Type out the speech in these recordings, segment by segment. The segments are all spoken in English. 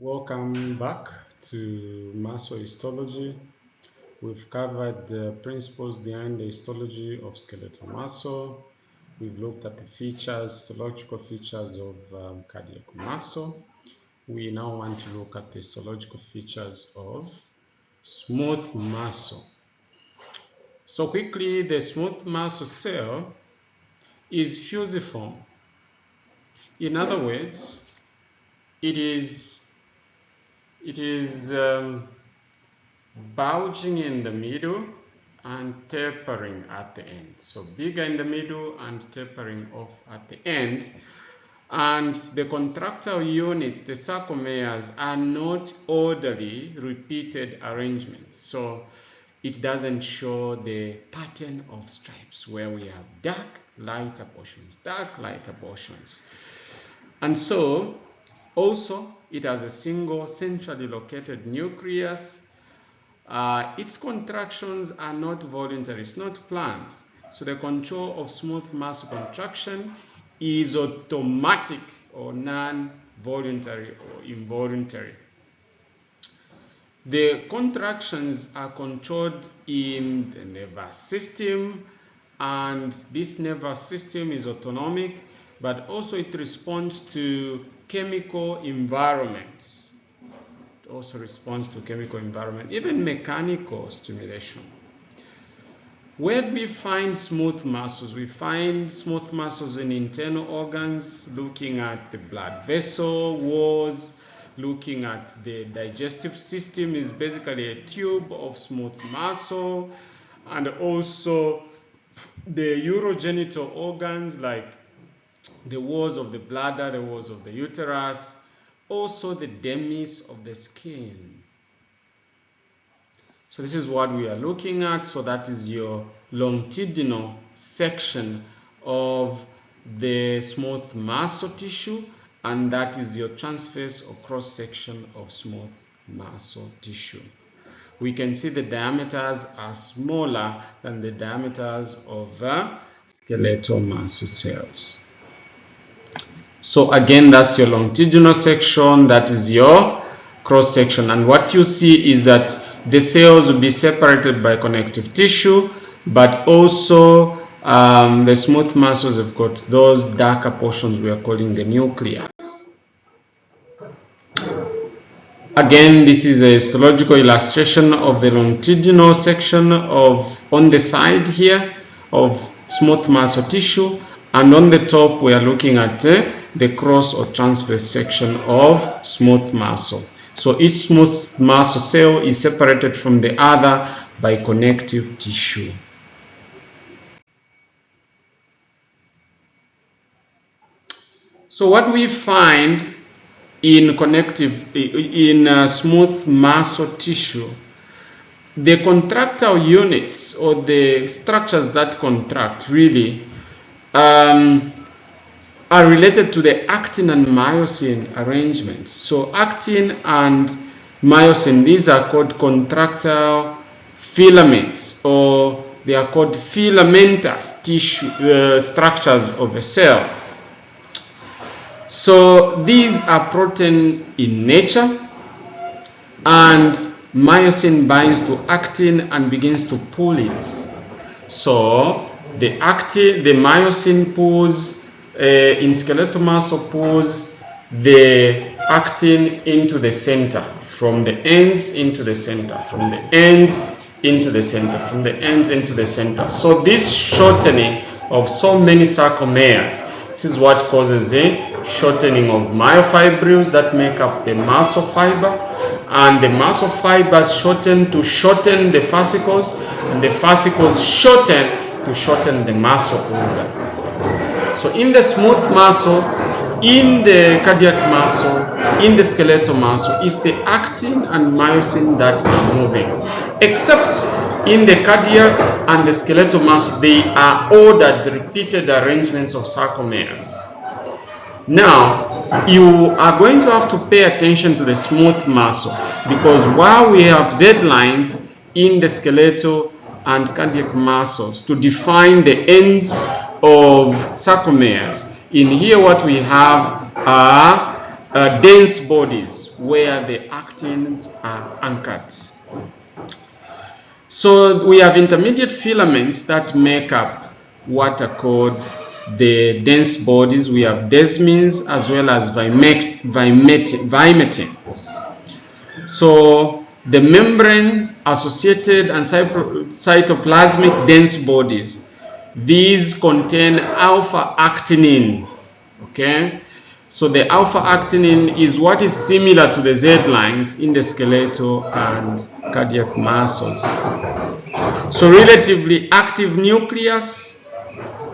Welcome back to muscle histology. We've covered the principles behind the histology of skeletal muscle. We've looked at the features, histological features of cardiac muscle. We now want to look at the histological features of smooth muscle. So quickly, the smooth muscle cell is fusiform. In other words, it is bulging in the middle and tapering at the end. So bigger in the middle and tapering off at the end. And the contractile units, the sarcomeres, are not orderly repeated arrangements. So it doesn't show the pattern of stripes where we have dark, lighter portions, And so also it has a single centrally located nucleus. Its contractions are not voluntary, it's not planned. So the control of smooth muscle contraction is automatic or non-voluntary or involuntary. The contractions are controlled in the nervous system, and this nervous system is autonomic, but also it responds to chemical environments. Also responds to chemical environment, even mechanical stimulation. Where do we find smooth muscles? We find smooth muscles in internal organs, looking at the blood vessel walls, looking at the digestive system is basically a tube of smooth muscle, and also the urogenital organs like the walls of the bladder, the walls of the uterus, also the dermis of the skin. So this is what we are looking at. So that is your longitudinal section of the smooth muscle tissue, and that is your transverse or cross section of smooth muscle tissue. We can see the diameters are smaller than the diameters of skeletal muscle cells. So again, that's your longitudinal section, that is your cross section. And what you see is that the cells will be separated by connective tissue, but also the smooth muscles have got those darker portions we are calling the nucleus. Again, this is a histological illustration of the longitudinal section on the side here of smooth muscle tissue, and on the top we are looking at the cross or transverse section of smooth muscle. So each smooth muscle cell is separated from the other by connective tissue. So what we find in smooth muscle tissue, the contractile units or the structures that contract really are related to the actin and myosin arrangements. So actin and myosin, these are called contractile filaments, or they are called filamentous tissue structures of a cell. So these are protein in nature, and myosin binds to actin and begins to pull it. So the myosin pulls in skeletal muscle, pulls the actin into the center, from the ends into the center, from the ends into the center, from the ends into the center. So this shortening of so many sarcomeres, this is what causes the shortening of myofibrils that make up the muscle fiber, and the muscle fibers shorten to shorten the fascicles, and the fascicles shorten to shorten the muscle organ. So in the smooth muscle, in the cardiac muscle, in the skeletal muscle, it's the actin and myosin that are moving. Except in the cardiac and the skeletal muscle, they are ordered, repeated arrangements of sarcomeres. Now, you are going to have to pay attention to the smooth muscle, because while we have Z lines in the skeletal and cardiac muscles to define the ends of sarcomeres, in here what we have are dense bodies where the actins are anchored. So we have intermediate filaments that make up what are called the dense bodies. We have desmins as well as vimetin. So the membrane associated and cytoplasmic dense bodies, these contain alpha actinin. Okay, so the alpha actinin is what is similar to the Z lines in the skeletal and cardiac muscles. So relatively active nucleus,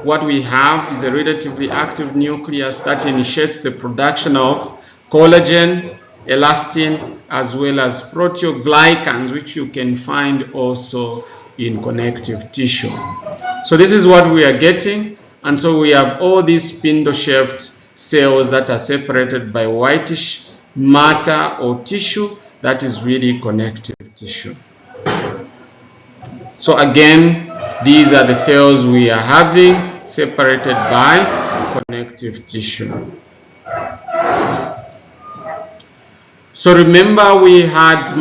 what we have is a relatively active nucleus that initiates the production of collagen, elastin, as well as proteoglycans, which you can find also in connective tissue. So this is what we are getting, and so we have all these spindle-shaped cells that are separated by whitish matter or tissue that is really connective tissue. So again, these are the cells we are having separated by connective tissue. So remember, we had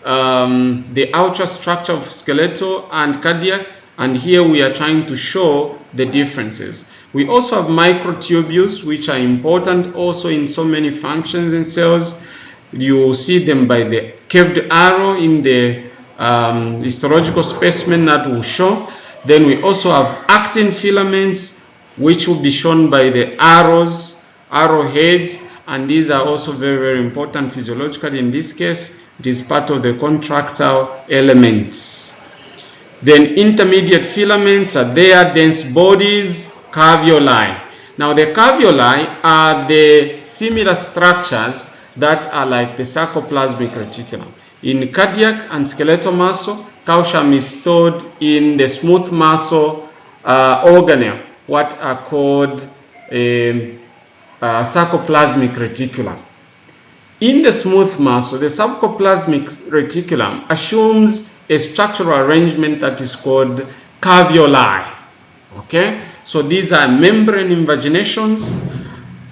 the outer structure of skeletal and cardiac, and here we are trying to show the differences. We also have microtubules, which are important also in so many functions in cells. You see them by the curved arrow in the histological specimen that will show. Then we also have actin filaments, which will be shown by the arrowheads, and these are also very, very important physiologically. In this case, it is part of the contractile elements. Then intermediate filaments are there, dense bodies, caveoli. Now the caveoli are the similar structures that are like the sarcoplasmic reticulum. In cardiac and skeletal muscle, calcium is stored in the smooth muscle organelle, what are called sarcoplasmic reticulum. In the smooth muscle, the sarcoplasmic reticulum assumes a structural arrangement that is called caveoli. Okay, so these are membrane invaginations,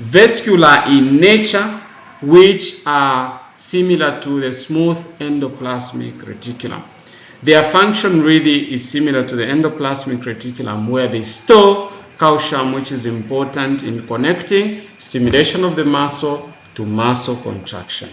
vascular in nature, which are similar to the smooth endoplasmic reticulum. Their function really is similar to the endoplasmic reticulum, where they store calcium, which is important in connecting stimulation of the muscle to muscle contraction.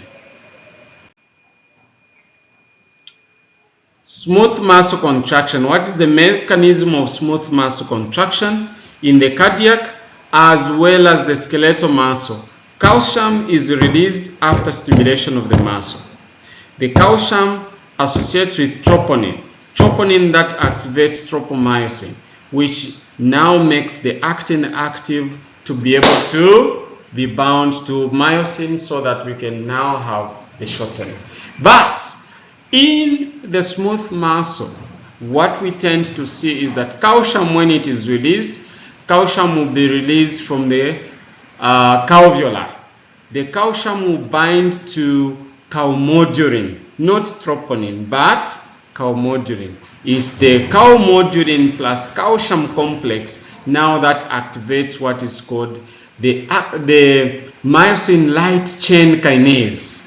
Smooth muscle contraction. What is the mechanism of smooth muscle contraction? In the cardiac as well as the skeletal muscle, calcium is released after stimulation of the muscle. The calcium associates with troponin that activates tropomyosin, which now makes the actin active to be able to be bound to myosin so that we can now have the shortening. But in the smooth muscle, what we tend to see is that calcium, when it is released, calcium will be released from the caveoli. The calcium will bind to calmodulin, not troponin, but calmodulin. It's the calmodulin plus calcium complex now that activates what is called the myosin light chain kinase,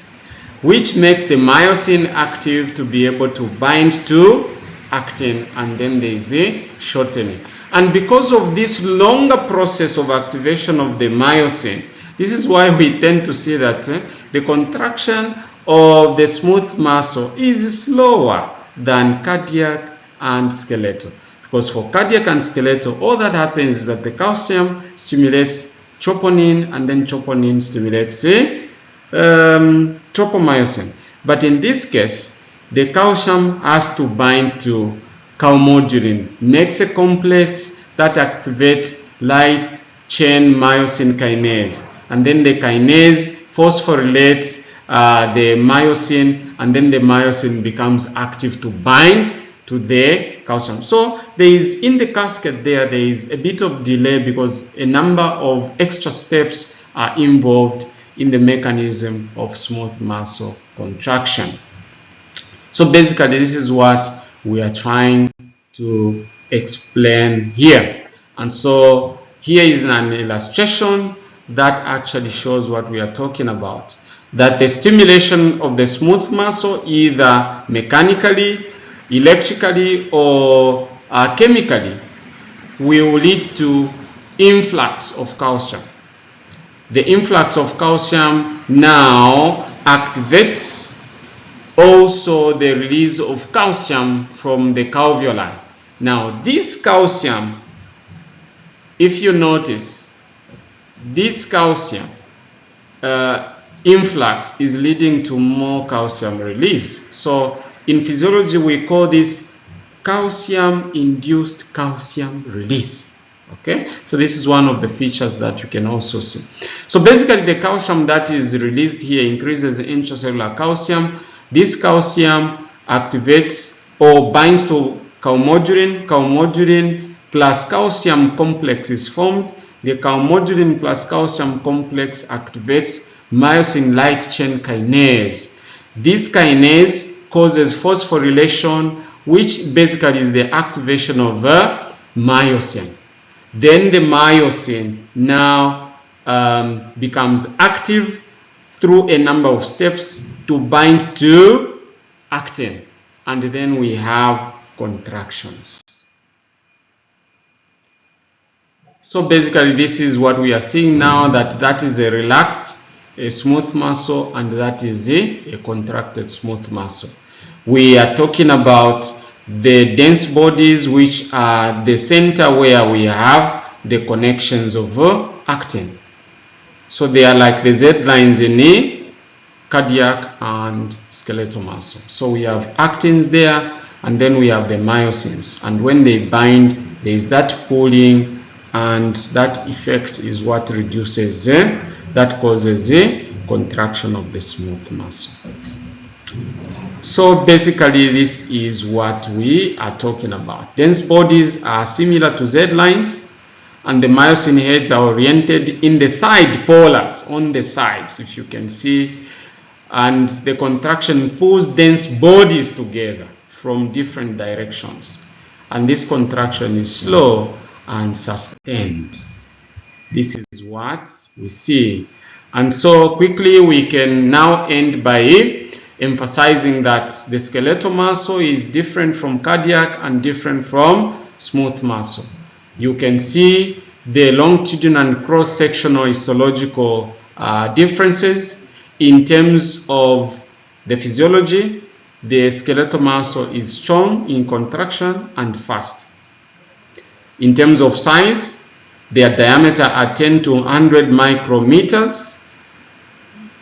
which makes the myosin active to be able to bind to actin, and then there is a shortening. And because of this longer process of activation of the myosin, this is why we tend to see that the contraction of the smooth muscle is slower than cardiac and skeletal. Because for cardiac and skeletal, all that happens is that the calcium stimulates troponin, and then troponin stimulates tropomyosin. But in this case, the calcium has to bind to calmodulin, makes a complex that activates light chain myosin kinase, and then the kinase phosphorylates the myosin, and then the myosin becomes active to bind to the calcium. So there is, in the cascade there is a bit of delay because a number of extra steps are involved in the mechanism of smooth muscle contraction. So basically, this is what we are trying to explain here. And so here is an illustration that actually shows what we are talking about. That the stimulation of the smooth muscle, either mechanically, electrically, or chemically, will lead to influx of calcium. The influx of calcium now activates also the release of calcium from the alveoli. Now this calcium, if you notice, this calcium influx is leading to more calcium release. So in physiology we call this calcium-induced calcium release. Okay, so this is one of the features that you can also see. So basically the calcium that is released here increases intracellular calcium. This calcium activates or binds to calmodulin. Calmodulin plus calcium complex is formed. The calmodulin plus calcium complex activates myosin light chain kinase. This kinase causes phosphorylation, which basically is the activation of myosin. Then the myosin now becomes active through a number of steps to bind to actin, and then we have contractions. So basically this is what we are seeing now, that is a relaxed, a smooth muscle, and that is a contracted smooth muscle. We are talking about the dense bodies, which are the center where we have the connections of actin. So they are like the Z lines in the cardiac and skeletal muscle. So we have actins there, and then we have the myosins, and when they bind, there is that pulling, and that effect is what reduces, that causes a contraction of the smooth muscle. So basically this is what we are talking about. Dense bodies are similar to Z lines, and the myosin heads are oriented in the side polars, on the sides, if you can see, and the contraction pulls dense bodies together from different directions, and this contraction is slow and sustained. This is what we see. And so quickly we can now end by emphasizing that the skeletal muscle is different from cardiac and different from smooth muscle. You can see the longitudinal and cross-sectional histological differences. In terms of the physiology, the skeletal muscle is strong in contraction and fast. In terms of size, their diameter are 10 to 100 micrometers,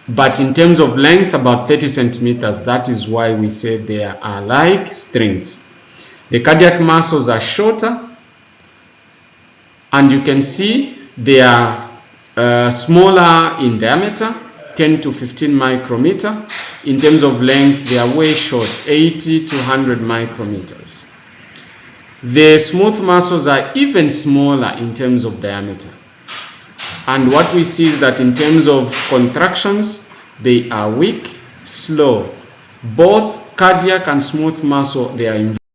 but in terms of length, about 30 centimeters. That is why we say they are like strings. The cardiac muscles are shorter, and you can see they are smaller in diameter, 10 to 15 micrometer. In terms of length, they are way short, 80 to 100 micrometers. The smooth muscles are even smaller in terms of diameter. And what we see is that in terms of contractions, they are weak, slow. Both cardiac and smooth muscle, they are involved.